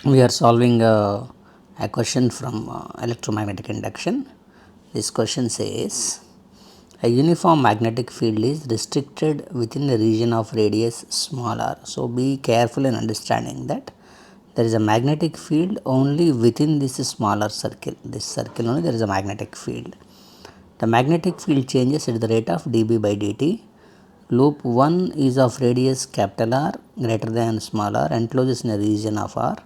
We are solving a question from electromagnetic induction. This question says a uniform magnetic field is restricted within the region of radius small r. So, be careful in understanding that there is a magnetic field only within this smaller circle. This circle only there is a magnetic field. The magnetic field changes at the rate of dB by dt. Loop 1 is of radius capital R greater than small r, encloses in a region of R,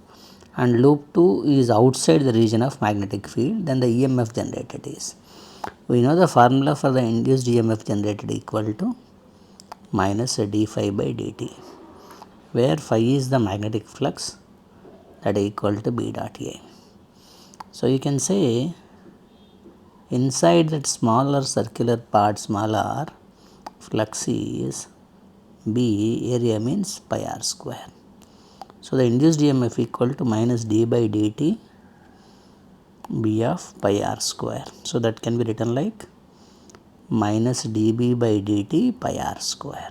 and loop 2 is outside the region of magnetic field. Then the EMF generated is, we know the formula for the induced EMF generated equal to minus d phi by dt, where phi is the magnetic flux, that is equal to B dot A. So, you can say inside that smaller circular part small r, flux is B, area means pi r square. So, the induced EMF equal to minus d by dt B of pi r square. So, that can be written like minus dB by dt pi r square,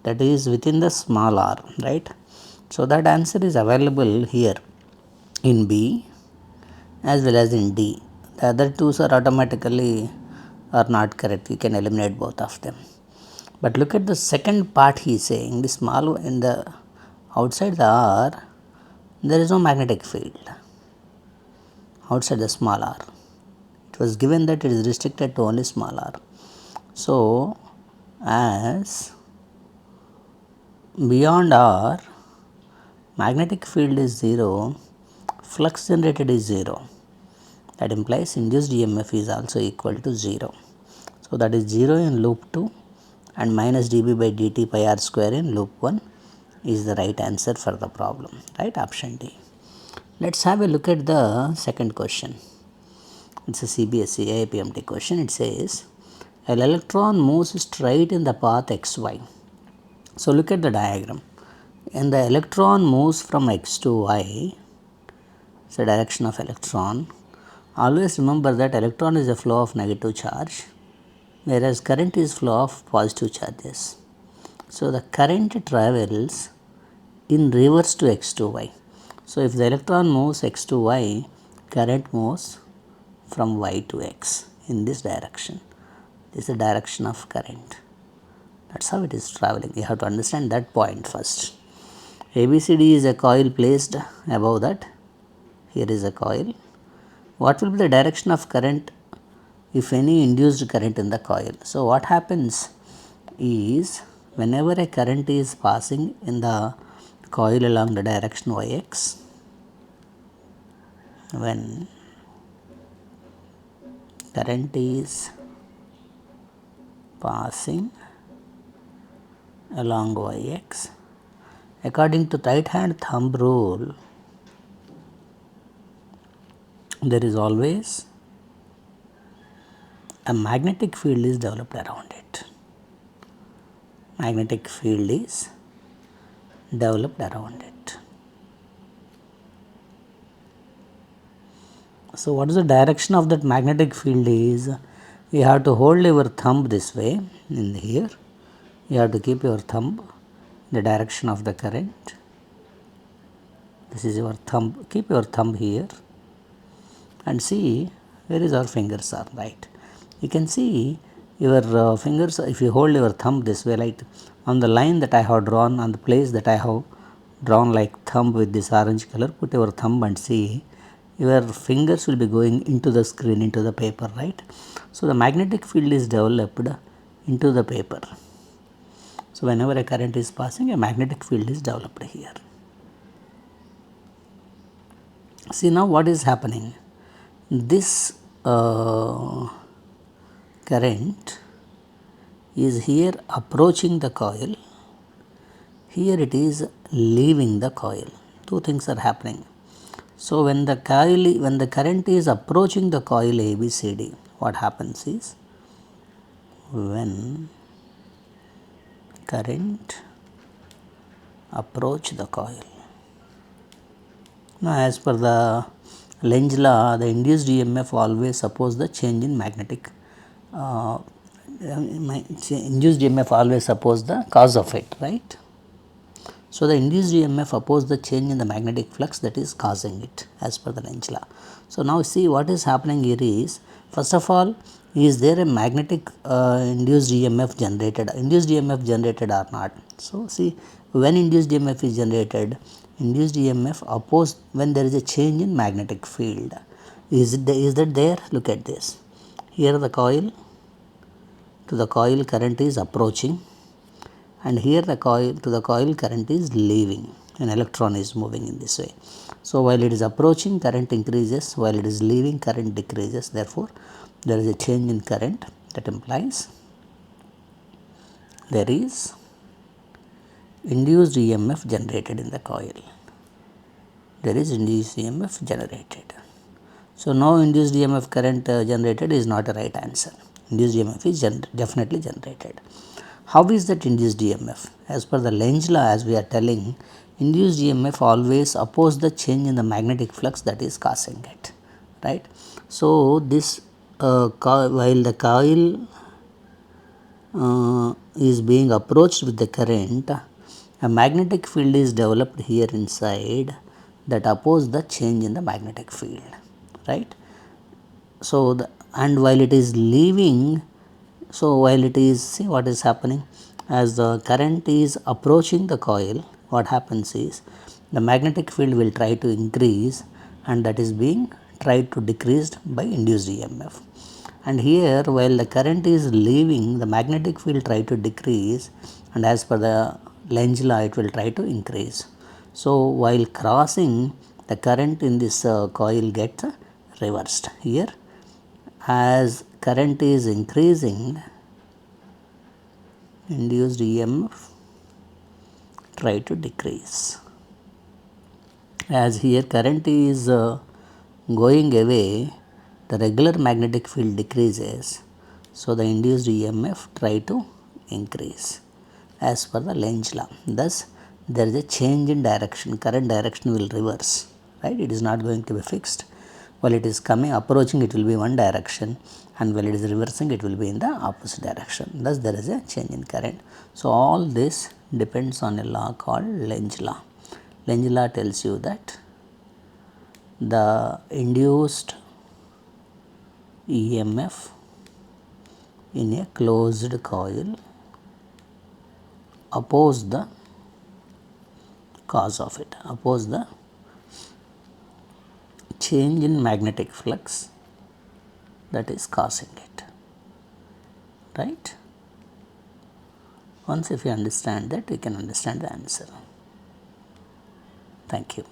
that is within the small r, right. So, that answer is available here in B as well as in D. The other two are automatically are not correct, you can eliminate both of them. But look at the second part, he is saying the small in the outside the R there is no magnetic field outside the small r. It was given that it is restricted to only small r. So, as beyond r magnetic field is 0, flux generated is 0, that implies induced EMF is also equal to 0. So, that is 0 in loop 2 and minus dB by dt pi r square in loop 1 is the right answer for the problem, right, option D. Let us have a look at the second question. It is a CBSE AIPMT question. It says an electron moves straight in the path xy. So, look at the diagram, and the electron moves from x to y. It is the direction of electron. Always remember that electron is a flow of negative charge, whereas current is flow of positive charges. So, the current travels in reverse to x to y. So, if the electron moves x to y, current moves from y to x in this direction. This is the direction of current. That is how it is traveling. You have to understand that point first. ABCD is a coil placed above that. Here is a coil. What will be the direction of current if any induced current in the coil? So, what happens is whenever a current is passing in the coil along the direction yx, when current is passing along yx, according to right hand thumb rule, there is always a magnetic field is developed around it. Magnetic field is developed around it. So, what is the direction of that magnetic field is? You have to hold your thumb this way in here. You have to keep your thumb in the direction of the current. This is your thumb. Keep your thumb here and see where is our fingers are, right. You can see your fingers, if you hold your thumb this way, like on the line that I have drawn, on the place that I have drawn like thumb with this orange color, put your thumb and see your fingers will be going into the screen, into the paper, right. So, the magnetic field is developed into the paper. So, whenever a current is passing, a magnetic field is developed here. See now what is happening. This current is here approaching the coil, here it is leaving the coil. Two things are happening. So, when the current is approaching the coil ABCD, what happens is, when current approach the coil. Now, as per the Lenz law, the induced EMF always suppose the change in magnetic induced EMF always suppose the cause of it, right. So, the induced EMF opposes the change in the magnetic flux that is causing it as per the Lenz law. So, now see what is happening here is, first of all, is there a magnetic induced EMF generated or not? So, see, when induced EMF is generated, induced EMF opposed when there is a change in magnetic field. Is that there? Look at this. Here the coil, to the coil current is approaching, and here the coil, to the coil current is leaving. An electron is moving in this way. So, while it is approaching, current increases, while it is leaving, current decreases. Therefore, there is a change in current. That implies there is induced EMF generated in the coil. There is induced EMF generated. So, no induced EMF current generated is not a right answer. Induced EMF is definitely generated. How is that induced EMF? As per the Lenz law, as we are telling, induced EMF always opposes the change in the magnetic flux that is causing it, right? So, this while the coil is being approached with the current, a magnetic field is developed here inside that opposes the change in the magnetic field, right? So, and while it is leaving, so while it is, see what is happening, as the current is approaching the coil, what happens is the magnetic field will try to increase, and that is being tried to decreased by induced EMF. And here, while the current is leaving, the magnetic field try to decrease, and as per the Lenz law, it will try to increase. So, while crossing, the current in this coil gets reversed. Here, as current is increasing, induced EMF try to decrease. As here current is going away, the regular magnetic field decreases. So, the induced EMF try to increase as per the Lenz law. Thus, there is a change in direction, current direction will reverse, right? It is not going to be fixed. While it is coming, approaching, it will be one direction, and while it is reversing, it will be in the opposite direction. Thus, there is a change in current. So, all this depends on a law called Lenz law. Lenz law tells you that the induced EMF in a closed coil oppose the cause of it, oppose the change in magnetic flux that is causing it, right? Once if you understand that, you can understand the answer. Thank you.